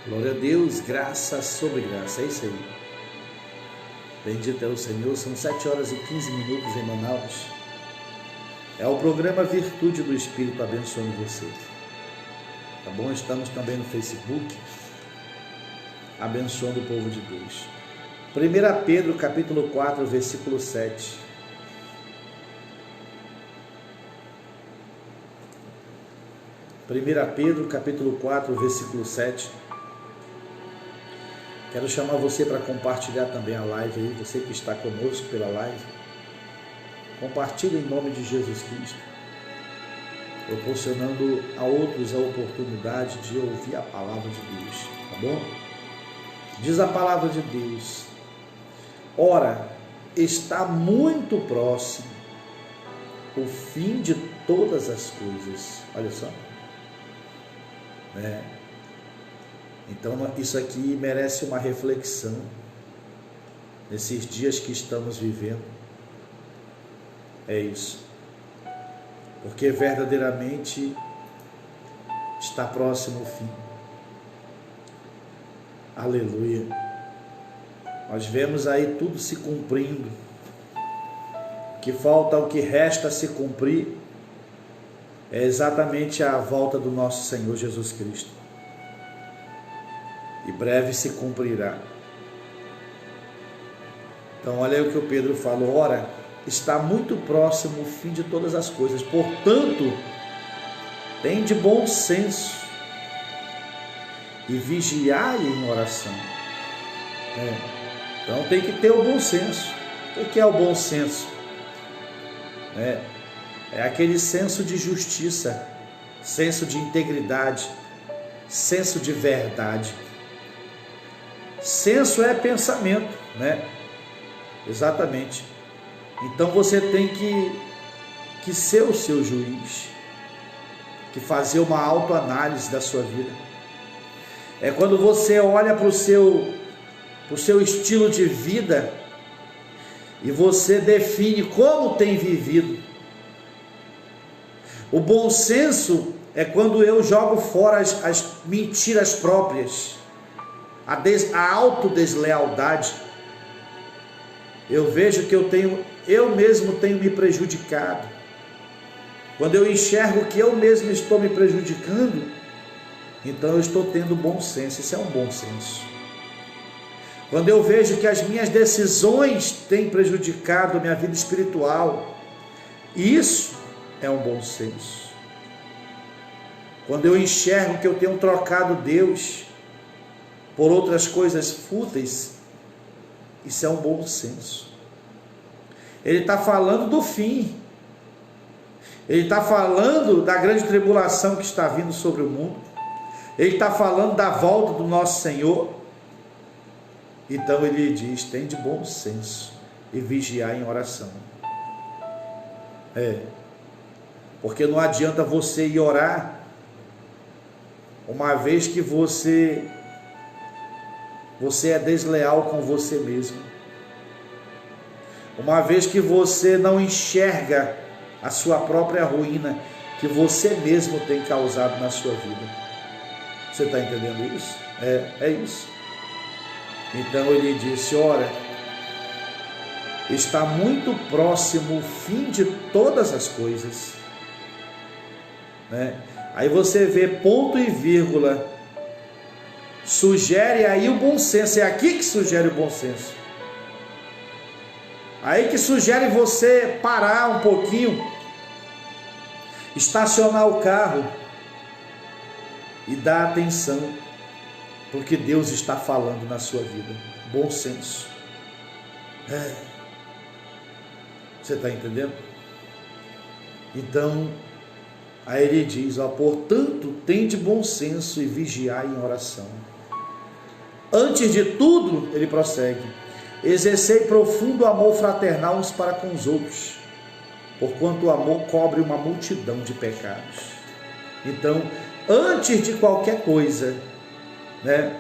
Glória a Deus, graça sobre graça, é isso aí. Bendito é o Senhor, são 7 horas e 15 minutos em Manaus. É o programa Virtude do Espírito abençoando você. Tá bom? Estamos também no Facebook, abençoando o povo de Deus. 1 Pedro capítulo 4, versículo 7. 1 Pedro capítulo 4, versículo 7. Quero chamar você para compartilhar também a live aí, você que está conosco pela live. Compartilhe em nome de Jesus Cristo, proporcionando a outros a oportunidade de ouvir a palavra de Deus, tá bom? Diz a palavra de Deus: ora, está muito próximo o fim de todas as coisas. Olha só, né? Então isso aqui merece uma reflexão nesses dias que estamos vivendo. É isso, porque verdadeiramente está próximo o fim. Aleluia. Nós vemos aí tudo se cumprindo. O que falta, o que resta se cumprir é exatamente a volta do nosso Senhor Jesus Cristo. E breve se cumprirá. Então olha aí o que o Pedro falou: ora, está muito próximo o fim de todas as coisas, portanto, tem de bom senso e vigiai em oração. Então tem que ter o bom senso. O que é o bom senso? É aquele senso de justiça, senso de integridade, senso de verdade. Senso é pensamento, né? Exatamente. Então você tem que ser o seu juiz, que fazer uma autoanálise da sua vida. É quando você olha para o seu estilo de vida e você define como tem vivido. O bom senso é quando eu jogo fora as mentiras próprias, a autodeslealdade. Eu vejo que eu mesmo tenho me prejudicado. Quando eu enxergo que eu mesmo estou me prejudicando, então eu estou tendo bom senso. Isso é um bom senso. Quando eu vejo que as minhas decisões têm prejudicado a minha vida espiritual, isso é um bom senso. Quando eu enxergo que eu tenho trocado Deus por outras coisas fúteis, isso é um bom senso. Ele está falando do fim. Ele está falando da grande tribulação que está vindo sobre o mundo. Ele está falando da volta do nosso Senhor. Então ele diz: tem de bom senso e vigiar em oração. Porque não adianta você ir orar uma vez que você é desleal com você mesmo, uma vez que você não enxerga a sua própria ruína que você mesmo tem causado na sua vida. Você está entendendo isso? É isso. Então ele disse: ora, está muito próximo o fim de todas as coisas, né? Aí você vê ponto e vírgula, sugere aí o bom senso. É aqui que sugere o bom senso. Aí que sugere você parar um pouquinho, estacionar o carro e dar atenção, porque Deus está falando na sua vida. Bom senso. Você está entendendo? Então, aí ele diz: portanto, tende bom senso e vigiai em oração. Antes de tudo, ele prossegue: exercei profundo amor fraternal uns para com os outros, porquanto o amor cobre uma multidão de pecados. Então, antes de qualquer coisa, né?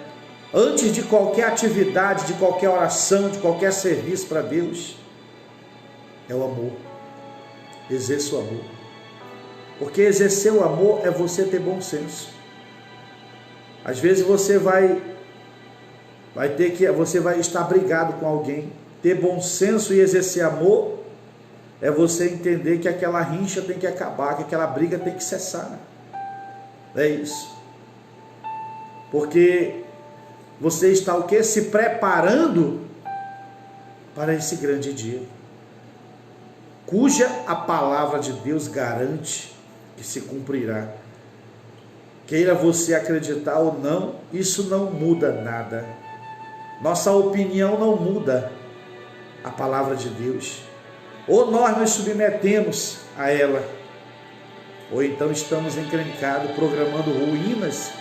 Antes de qualquer atividade, de qualquer oração, de qualquer serviço para Deus, é o amor. Exerça o amor. Porque exercer o amor é você ter bom senso. Às vezes você vai estar brigado com alguém. Ter bom senso e exercer amor é você entender que aquela rincha tem que acabar, que aquela briga tem que cessar. É isso. Porque você está o quê? Se preparando para esse grande dia, cuja a palavra de Deus garante que se cumprirá. Queira você acreditar ou não, isso não muda nada. Nossa opinião não muda a palavra de Deus. Ou nós nos submetemos a ela, ou então estamos encrencados, programando ruínas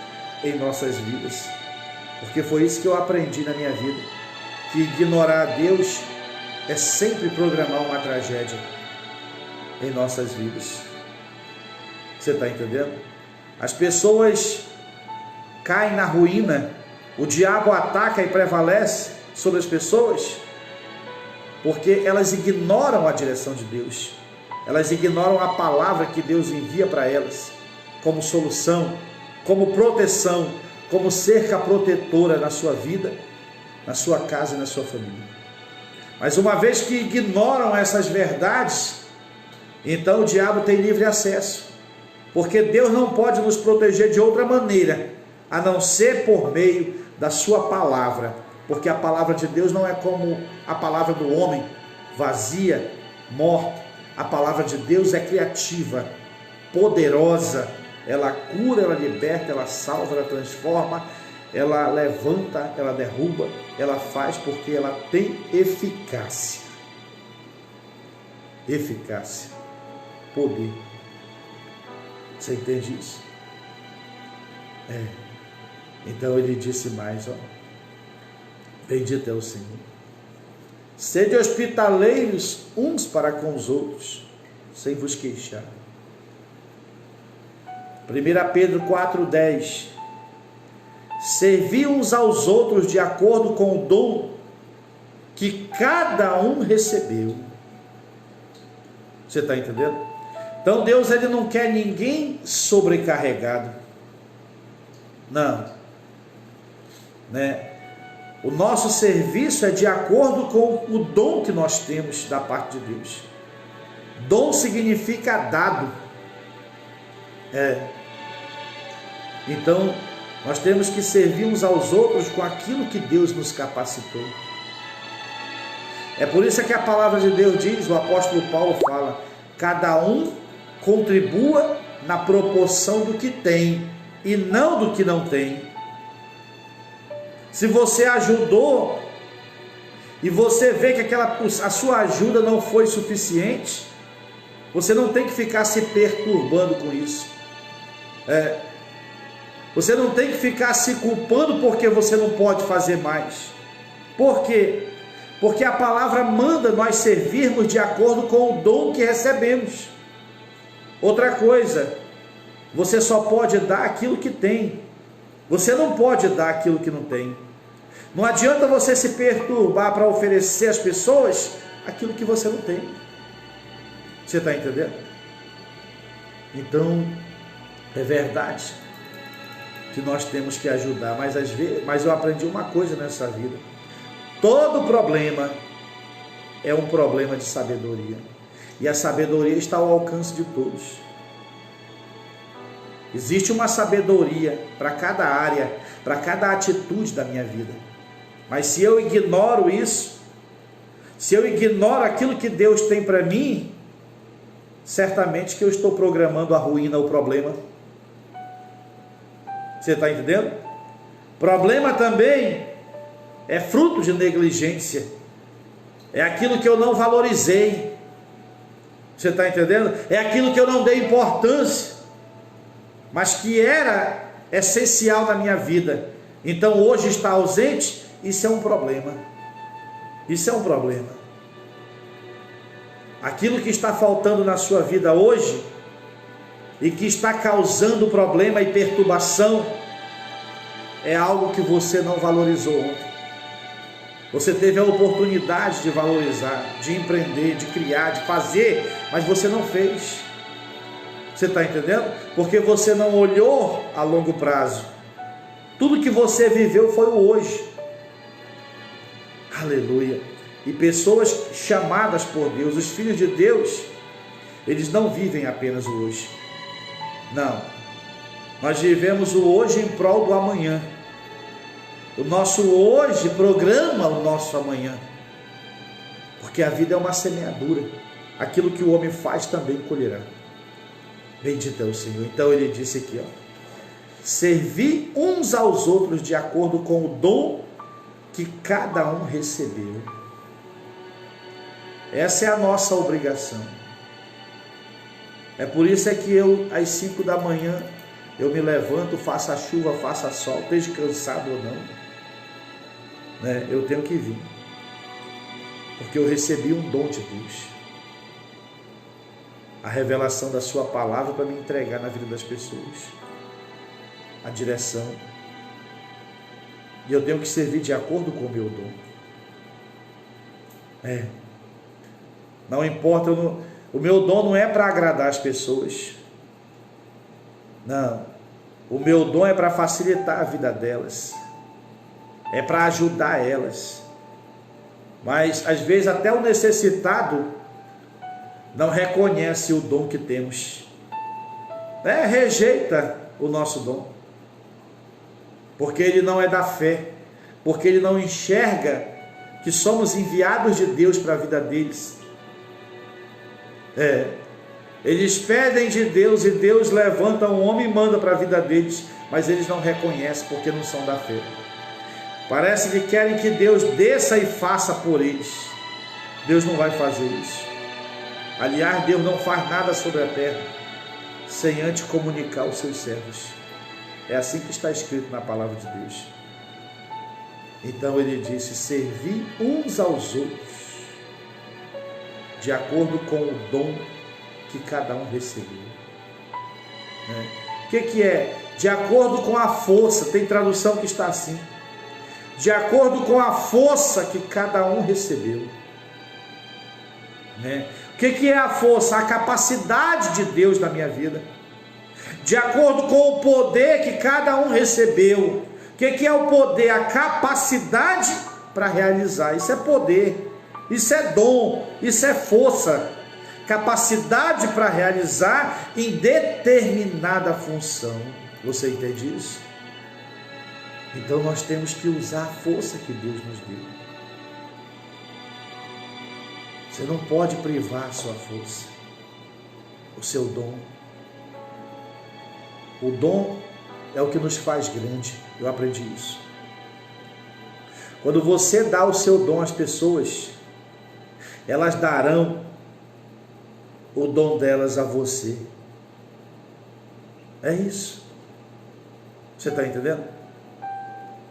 em nossas vidas. Porque foi isso que eu aprendi na minha vida, que ignorar a Deus é sempre programar uma tragédia em nossas vidas. Você está entendendo? As pessoas caem na ruína, o diabo ataca e prevalece sobre as pessoas, porque elas ignoram a direção de Deus, elas ignoram a palavra que Deus envia para elas, como solução, como proteção, como cerca protetora na sua vida, na sua casa e na sua família. Mas uma vez que ignoram essas verdades, então o diabo tem livre acesso, porque Deus não pode nos proteger de outra maneira, a não ser por meio da sua palavra, porque a palavra de Deus não é como a palavra do homem, vazia, morta. A palavra de Deus é criativa, poderosa, ela cura, ela liberta, ela salva, ela transforma, ela levanta, ela derruba, ela faz, porque ela tem eficácia. Eficácia, poder. Você entende isso? Então ele disse mais, bendito é o Senhor. Sede hospitaleiros uns para com os outros, sem vos queixar. 1 Pedro 4,10. Servi uns aos outros de acordo com o dom que cada um recebeu. Você está entendendo? Então Deus, ele não quer ninguém sobrecarregado. Não. Né? O nosso serviço é de acordo com o dom que nós temos da parte de Deus. Dom significa dado. Então, nós temos que servir uns aos outros com aquilo que Deus nos capacitou. É por isso que a palavra de Deus diz, o apóstolo Paulo fala, cada um contribua na proporção do que tem e não do que não tem. Se você ajudou e você vê que a sua ajuda não foi suficiente, você não tem que ficar se perturbando com isso. Você não tem que ficar se culpando porque você não pode fazer mais. Por quê? Porque a palavra manda nós servirmos de acordo com o dom que recebemos. Outra coisa, você só pode dar aquilo que tem. Você não pode dar aquilo que não tem. Não adianta você se perturbar para oferecer às pessoas aquilo que você não tem. Você está entendendo? Então, é verdade que nós temos que ajudar, mas eu aprendi uma coisa nessa vida. Todo problema é um problema de sabedoria. E a sabedoria está ao alcance de todos. Existe uma sabedoria para cada área, para cada atitude da minha vida. Mas se eu ignoro isso, se eu ignoro aquilo que Deus tem para mim, certamente que eu estou programando a ruína, o problema. Você está entendendo? Problema também é fruto de negligência. É aquilo que eu não valorizei. Você está entendendo? É aquilo que eu não dei importância, mas que era essencial na minha vida. Então hoje está ausente. Isso é um problema. Isso é um problema. Aquilo que está faltando na sua vida hoje e que está causando problema e perturbação é algo que você não valorizou ontem. Você teve a oportunidade de valorizar, de empreender, de criar, de fazer, mas você não fez. Você está entendendo? Porque você não olhou a longo prazo. Tudo que você viveu foi o hoje. Aleluia. E pessoas chamadas por Deus, os filhos de Deus, eles não vivem apenas o hoje. Não. Nós vivemos o hoje em prol do amanhã. O nosso hoje programa o nosso amanhã. Porque a vida é uma semeadura. Aquilo que o homem faz também colherá. Bendito é o Senhor. Então ele disse aqui, ó: servir uns aos outros de acordo com o dom que cada um recebeu. Essa é a nossa obrigação. É por isso que eu, às 5 da manhã, eu me levanto, faça chuva, faça sol, esteja cansado ou não, né? Eu tenho que vir, porque eu recebi um dom de Deus, a revelação da sua palavra para me entregar na vida das pessoas, a direção, e eu tenho que servir de acordo com o meu dom. Não importa, o meu dom não é para agradar as pessoas, não, o meu dom é para facilitar a vida delas, é para ajudar elas. Mas às vezes até o necessitado não reconhece o dom que temos, rejeita o nosso dom, porque ele não é da fé, porque ele não enxerga que somos enviados de Deus para a vida deles. Eles pedem de Deus e Deus levanta um homem e manda para a vida deles, mas eles não reconhecem porque não são da fé. Parece que querem que Deus desça e faça por eles. Deus não vai fazer isso. Aliás, Deus não faz nada sobre a terra sem antes comunicar aos seus servos. É assim que está escrito na palavra de Deus. Então ele disse: servir uns aos outros de acordo com o dom que cada um recebeu. O que é? De acordo com a força. Tem tradução que está assim: de acordo com a força que cada um recebeu. O que é a força? A capacidade de Deus na minha vida. De acordo com o poder que cada um recebeu. O que é o poder? A capacidade para realizar. Isso é poder, isso é dom, isso é força. Capacidade para realizar em determinada função. Você entende isso? Então nós temos que usar a força que Deus nos deu. Você não pode privar a sua força, o seu dom. O dom é o que nos faz grande. Eu aprendi isso. Quando você dá o seu dom às pessoas, elas darão o dom delas a você. É isso. Você está entendendo?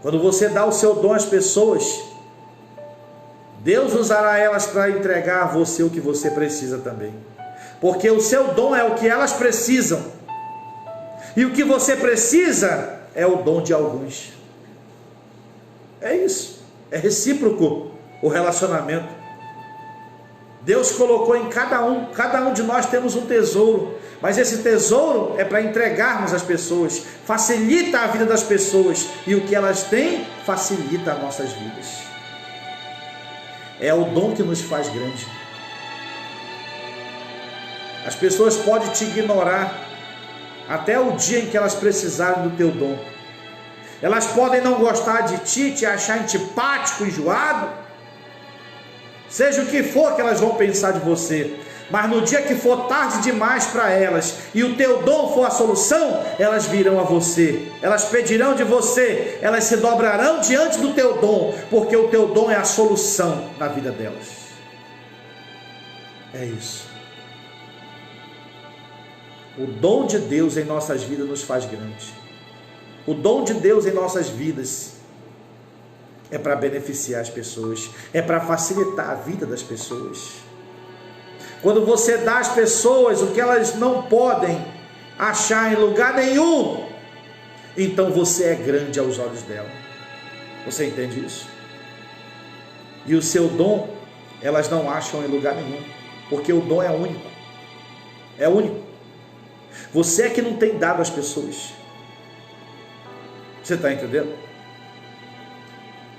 Quando você dá o seu dom às pessoas, Deus usará elas para entregar a você o que você precisa também. Porque o seu dom é o que elas precisam. E o que você precisa é o dom de alguns. É isso. É recíproco o relacionamento. Deus colocou em cada um de nós temos um tesouro. Mas esse tesouro é para entregarmos às pessoas. Facilita a vida das pessoas. E o que elas têm, facilita as nossas vidas. É o dom que nos faz grande. As pessoas podem te ignorar até o dia em que elas precisarem do teu dom. Elas podem não gostar de ti, te achar antipático, enjoado, seja o que for que elas vão pensar de você. Mas no dia que for tarde demais para elas e o teu dom for a solução, elas virão a você, elas pedirão de você, elas se dobrarão diante do teu dom, porque o teu dom é a solução na vida delas. É isso. O dom de Deus em nossas vidas nos faz grande. O dom de Deus em nossas vidas é para beneficiar as pessoas, é para facilitar a vida das pessoas. Quando você dá às pessoas o que elas não podem achar em lugar nenhum, então você é grande aos olhos dela. Você entende isso? E o seu dom, elas não acham em lugar nenhum, porque o dom é único. É único. Você é que não tem dado às pessoas. Você está entendendo?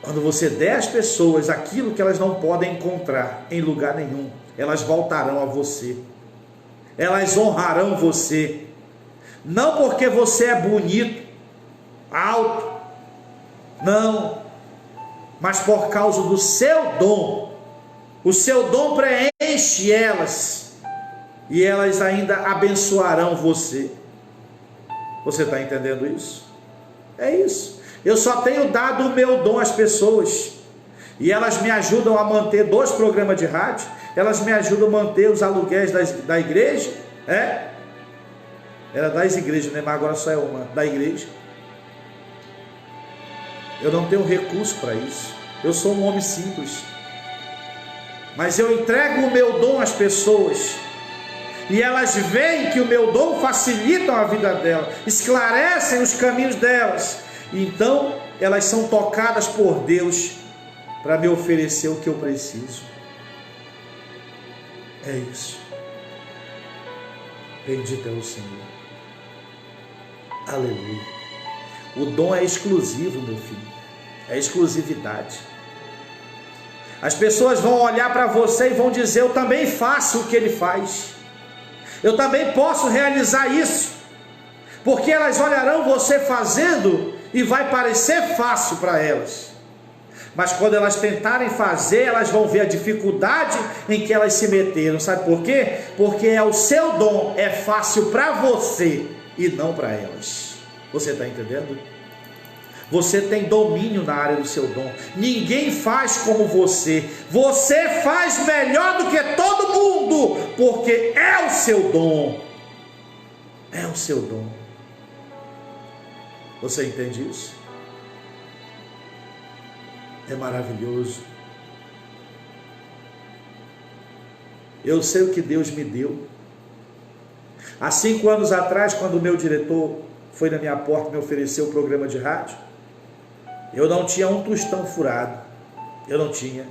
Quando você der às pessoas aquilo que elas não podem encontrar em lugar nenhum, elas voltarão a você. Elas honrarão você. Não porque você é bonito, alto, não, mas por causa do seu dom. O seu dom preenche elas, e elas ainda abençoarão você. Você está entendendo isso? É isso. Eu só tenho dado o meu dom às pessoas, e elas me ajudam a manter 2 programas de rádio, elas me ajudam a manter os aluguéis da igreja, era das igrejas, né? Mas agora só é uma, da igreja. Eu não tenho recurso para isso, eu sou um homem simples, mas eu entrego o meu dom às pessoas, e elas veem que o meu dom facilita a vida delas, esclarecem os caminhos delas, então elas são tocadas por Deus para me oferecer o que eu preciso. É isso. Bendito é o Senhor. Aleluia. O dom é exclusivo, meu filho. É exclusividade. As pessoas vão olhar para você e vão dizer: eu também faço o que ele faz. Eu também posso realizar isso. Porque elas olharão você fazendo e vai parecer fácil para elas. Mas quando elas tentarem fazer, elas vão ver a dificuldade em que elas se meteram. Sabe por quê? Porque é o seu dom, é fácil para você e não para elas. Você está entendendo? Você tem domínio na área do seu dom. Ninguém faz como você. Você faz melhor do que todo mundo, porque é o seu dom. É o seu dom. Você entende isso? É maravilhoso. Eu sei o que Deus me deu. Há 5 anos atrás, quando o meu diretor foi na minha porta e me ofereceu o programa de rádio, eu não tinha um tostão furado. Eu não tinha.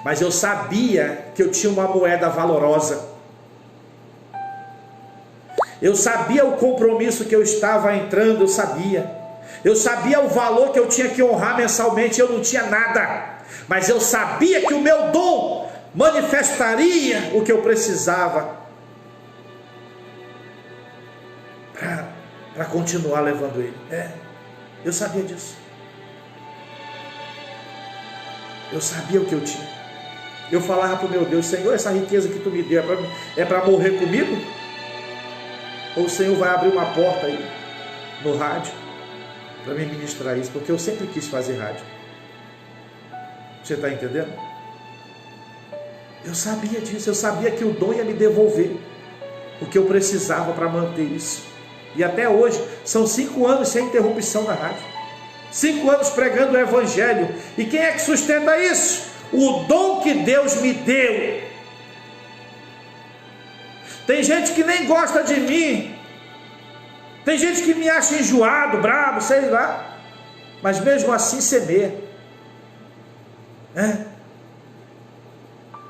Mas eu sabia que eu tinha uma moeda valorosa. Eu sabia o compromisso que eu estava entrando, eu sabia. Eu sabia o valor que eu tinha que honrar mensalmente, eu não tinha nada. Mas eu sabia que o meu dom manifestaria o que eu precisava para continuar levando ele. Eu sabia disso. Eu sabia o que eu tinha. Eu falava para o meu Deus: Senhor, essa riqueza que tu me deu é para morrer comigo? Ou o Senhor vai abrir uma porta aí no rádio para me ministrar isso? Porque eu sempre quis fazer rádio. Você está entendendo? Eu sabia disso. Eu sabia que o dom ia me devolver o que eu precisava para manter isso. E até hoje, são 5 anos sem interrupção na rádio. 5 anos pregando o Evangelho. E quem é que sustenta isso? O dom que Deus me deu. Tem gente que nem gosta de mim. Tem gente que me acha enjoado, bravo, sei lá. Mas mesmo assim semeia.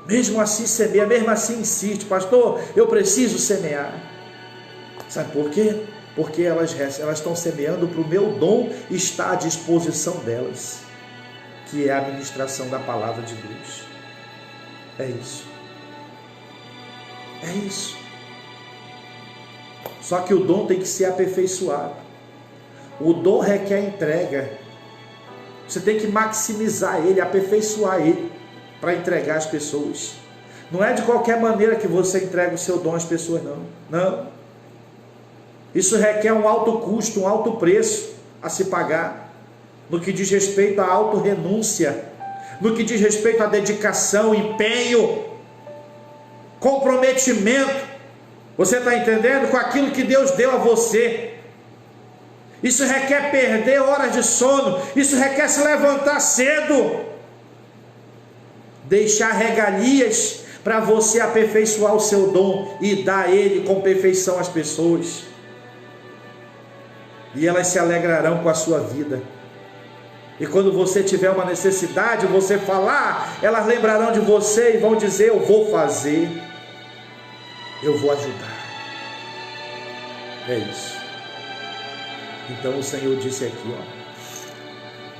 Mesmo assim semeia, mesmo assim insiste. Pastor, eu preciso semear. Sabe por quê? Porque elas estão semeando para o meu dom estar à disposição delas, que é a ministração da palavra de Deus. É isso. É isso. Só que o dom tem que ser aperfeiçoado. O dom requer entrega. Você tem que maximizar ele, aperfeiçoar ele, para entregar às pessoas. Não é de qualquer maneira que você entrega o seu dom às pessoas, não. Não. Isso requer um alto custo, um alto preço a se pagar, no que diz respeito à autorrenúncia, no que diz respeito à dedicação, empenho, comprometimento. Você está entendendo? Com aquilo que Deus deu a você. Isso requer perder horas de sono, isso requer se levantar cedo, deixar regalias para você aperfeiçoar o seu dom e dar ele com perfeição às pessoas. E elas se alegrarão com a sua vida. E quando você tiver uma necessidade, você falar, elas lembrarão de você e vão dizer: eu vou fazer, eu vou ajudar. É isso. Então o Senhor disse aqui,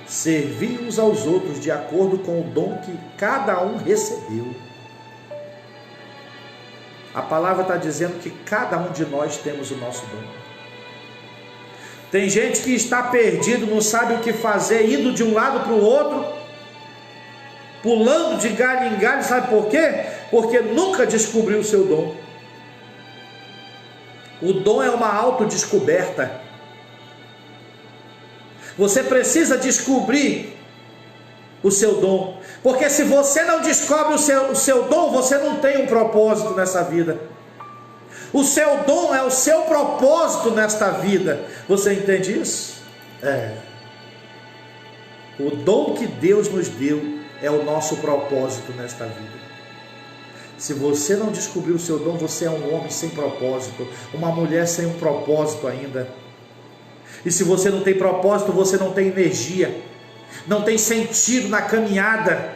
servi uns aos outros de acordo com o dom que cada um recebeu. A palavra está dizendo que cada um de nós temos o nosso dom. Tem gente que está perdido, não sabe o que fazer, indo de um lado para o outro, pulando de galho em galho, sabe por quê? Porque nunca descobriu o seu dom. O dom é uma autodescoberta. Você precisa descobrir o seu dom, porque se você não descobre o seu dom, você não tem um propósito nessa vida. O seu dom é o seu propósito nesta vida. Você entende isso? O dom que Deus nos deu é o nosso propósito nesta vida. Se você não descobriu o seu dom, você é um homem sem propósito, uma mulher sem um propósito ainda. E se você não tem propósito, você não tem energia, não tem sentido na caminhada,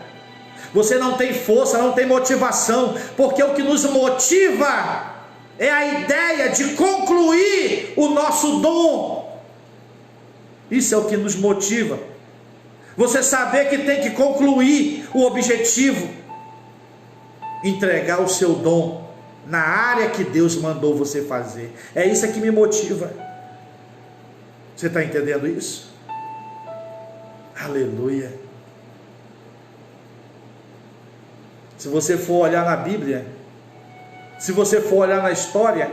você não tem força, não tem motivação, porque o que nos motiva é a ideia de concluir o nosso dom. Isso é o que nos motiva. Você saber que tem que concluir o objetivo, entregar o seu dom na área que Deus mandou você fazer. É isso que me motiva. Você está entendendo isso? Aleluia. Se você for olhar na Bíblia, se você for olhar na história,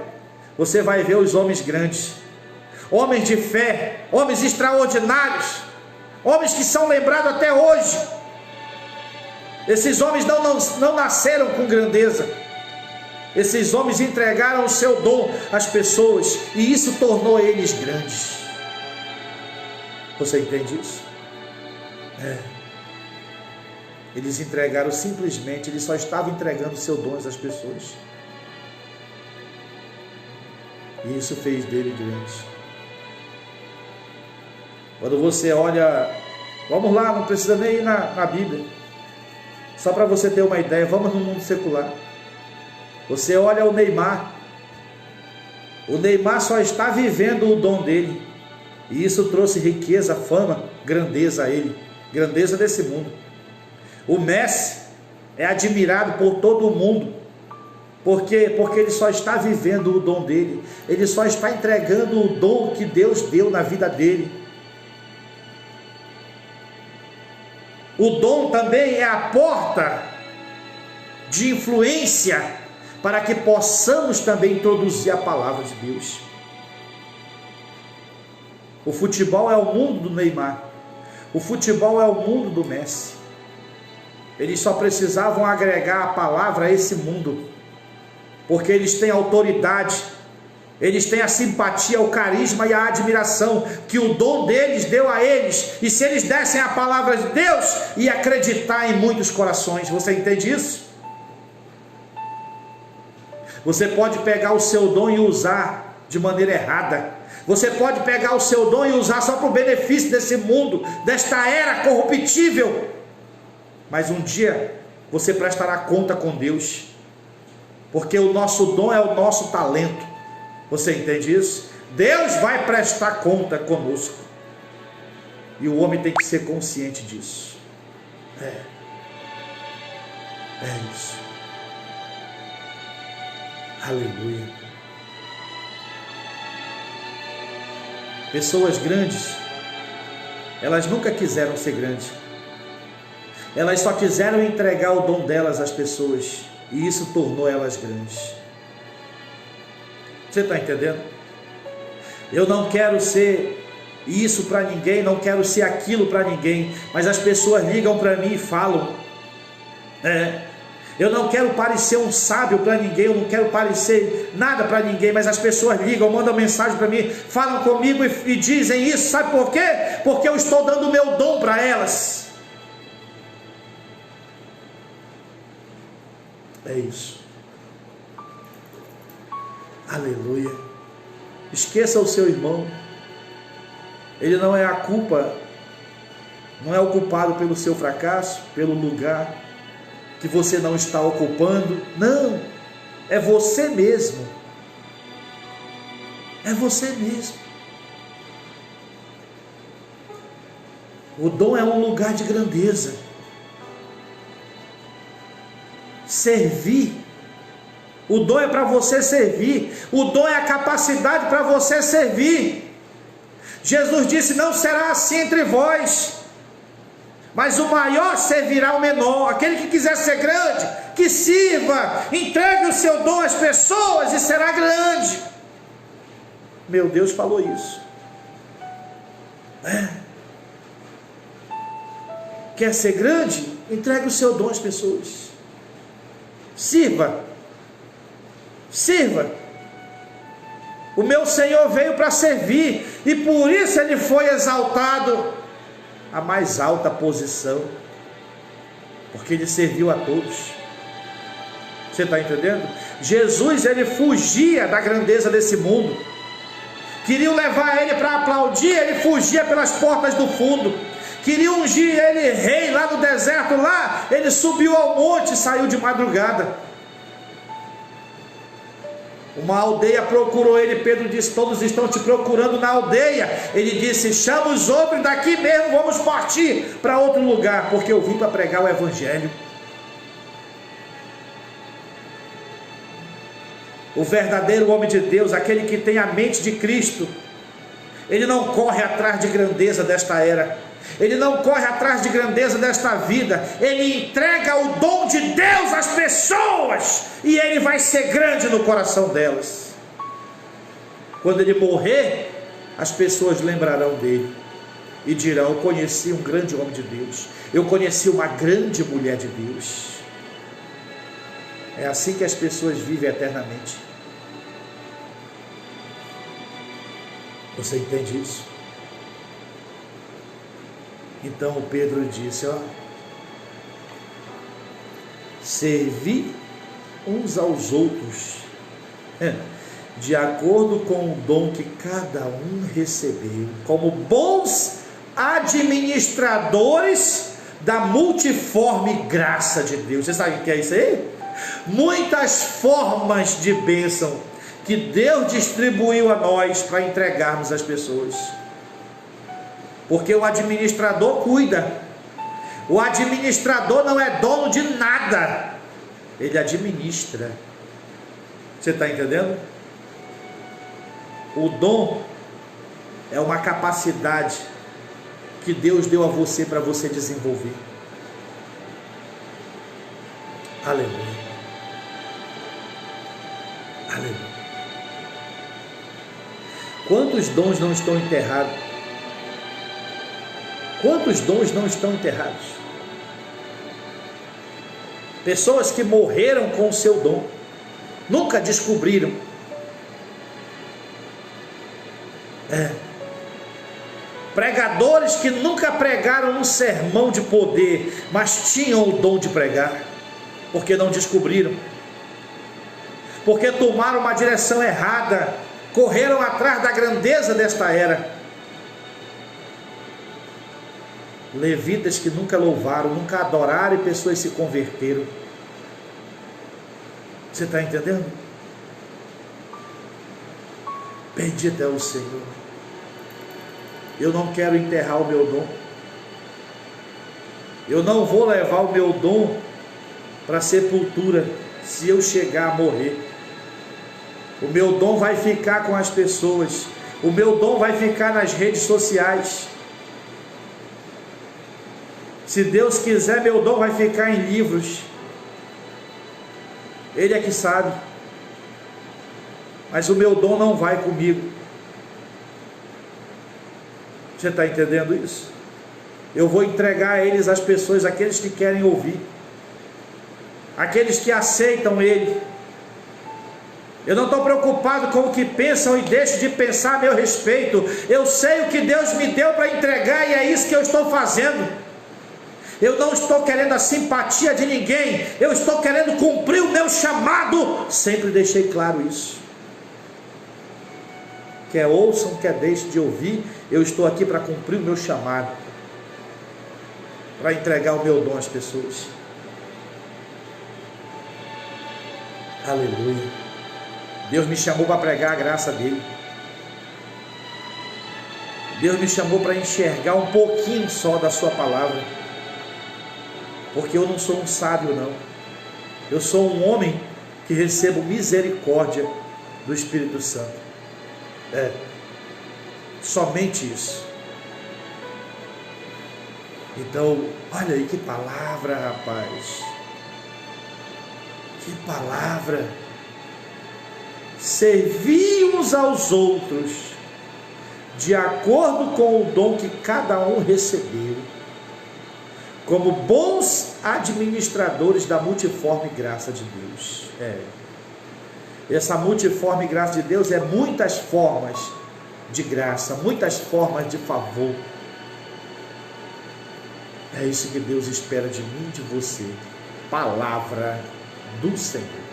você vai ver os homens grandes, homens de fé, homens extraordinários, homens que são lembrados até hoje. Esses homens não nasceram com grandeza. Esses homens entregaram o seu dom às pessoas, e isso tornou eles grandes. Você entende isso? Eles entregaram simplesmente, eles só estavam entregando o seu dom às pessoas. E isso fez dele grande. Quando você olha, vamos lá, não precisa nem ir na Bíblia, só para você ter uma ideia, vamos no mundo secular. Você olha o Neymar só está vivendo o dom dele, e isso trouxe riqueza, fama, grandeza a ele, grandeza desse mundo. O Messi é admirado por todo o mundo, porque ele só está vivendo o dom dele, ele só está entregando o dom que Deus deu na vida dele. O dom também é a porta de influência para que possamos também introduzir a palavra de Deus. O futebol é o mundo do Neymar, o futebol é o mundo do Messi. Eles só precisavam agregar a palavra a esse mundo, porque eles têm autoridade, eles têm a simpatia, o carisma e a admiração que o dom deles deu a eles. E se eles dessem a palavra de Deus, ia acreditar em muitos corações. Você entende isso? Você pode pegar o seu dom e usar de maneira errada. Você pode pegar o seu dom e usar só para o benefício desse mundo, desta era corruptível. Mas um dia você prestará conta com Deus, porque o nosso dom é o nosso talento. Você entende isso? Deus vai prestar conta conosco, e o homem tem que ser consciente disso. É isso. Aleluia. Pessoas grandes, elas nunca quiseram ser grandes, elas só quiseram entregar o dom delas às pessoas, e isso tornou elas grandes. Você está entendendo? Eu não quero ser isso para ninguém, não quero ser aquilo para ninguém, mas as pessoas ligam para mim e falam, eu não quero parecer um sábio para ninguém, eu não quero parecer nada para ninguém, mas as pessoas ligam, mandam mensagem para mim, falam comigo e dizem isso. Sabe por quê? Porque eu estou dando o meu dom para elas. É isso. Aleluia. Esqueça o seu irmão. Ele não é a culpa, não é o culpado pelo seu fracasso, pelo lugar que você não está ocupando. Não, é você mesmo. É você mesmo. O dom é um lugar de grandeza. Servir. O dom é para você servir. O dom é a capacidade para você servir. Jesus disse: não será assim entre vós, mas o maior servirá ao menor. Aquele que quiser ser grande, que sirva, entregue o seu dom às pessoas e será grande. Meu Deus falou isso. Quer ser grande? Entregue o seu dom às pessoas. Sirva. Sirva. O meu Senhor veio para servir, e por isso ele foi exaltado à mais alta posição, porque ele serviu a todos. Você está entendendo? Jesus, ele fugia da grandeza desse mundo. Queriam levar ele para aplaudir, ele fugia pelas portas do fundo. Queriam ungir ele rei lá no deserto, lá ele subiu ao monte e saiu de madrugada. Uma aldeia procurou ele. Pedro disse: todos estão te procurando na aldeia. Ele disse: chama os outros, daqui mesmo vamos partir para outro lugar, porque eu vim para pregar o evangelho. O verdadeiro homem de Deus, aquele que tem a mente de Cristo, ele não corre atrás de grandeza desta era, ele não corre atrás de grandeza desta vida, ele entrega o dom de Deus às pessoas, e ele vai ser grande no coração delas. Quando ele morrer, as pessoas lembrarão dele e dirão: eu conheci um grande homem de Deus, eu conheci uma grande mulher de Deus. É assim que as pessoas vivem eternamente. Você entende isso? Então Pedro disse: servi uns aos outros, de acordo com o dom que cada um recebeu, como bons administradores da multiforme graça de Deus. Você sabe o que é isso aí? Muitas formas de bênção que Deus distribuiu a nós para entregarmos às pessoas. Porque o administrador cuida. O administrador não é dono de nada, ele administra. Você está entendendo? O dom é uma capacidade que Deus deu a você para você desenvolver. Aleluia. Aleluia. Quantos dons não estão enterrados? Quantos dons não estão enterrados? Pessoas que morreram com o seu dom, nunca descobriram. Pregadores que nunca pregaram um sermão de poder, mas tinham o dom de pregar, porque não descobriram, porque tomaram uma direção errada, correram atrás da grandeza desta era. Levitas que nunca louvaram, nunca adoraram, e pessoas se converteram. Você está entendendo? Bendito é o Senhor. Eu não quero enterrar o meu dom. Eu não vou levar o meu dom para a sepultura se eu chegar a morrer. O meu dom vai ficar com as pessoas. O meu dom vai ficar nas redes sociais. Se Deus quiser, meu dom vai ficar em livros. Ele é que sabe. Mas o meu dom não vai comigo. Você está entendendo isso? Eu vou entregar a eles, as pessoas, aqueles que querem ouvir, aqueles que aceitam Ele. Eu não estou preocupado com o que pensam e deixo de pensar a meu respeito. Eu sei o que Deus me deu para entregar, e é isso que eu estou fazendo. Eu não estou querendo a simpatia de ninguém, eu estou querendo cumprir o meu chamado. Sempre deixei claro isso. Quer ouçam, quer deixem de ouvir, eu estou aqui para cumprir o meu chamado, para entregar o meu dom às pessoas. Aleluia. Deus me chamou para pregar a graça dele. Deus me chamou para enxergar um pouquinho só da sua palavra, porque eu não sou um sábio não, eu sou um homem que recebo misericórdia do Espírito Santo, somente isso. Então, olha aí que palavra, rapaz, que palavra. Servi uns aos outros, de acordo com o dom que cada um recebeu, como bons administradores da multiforme graça de Deus. Essa multiforme graça de Deus é muitas formas de graça, muitas formas de favor. É isso que Deus espera de mim e de você. Palavra do Senhor.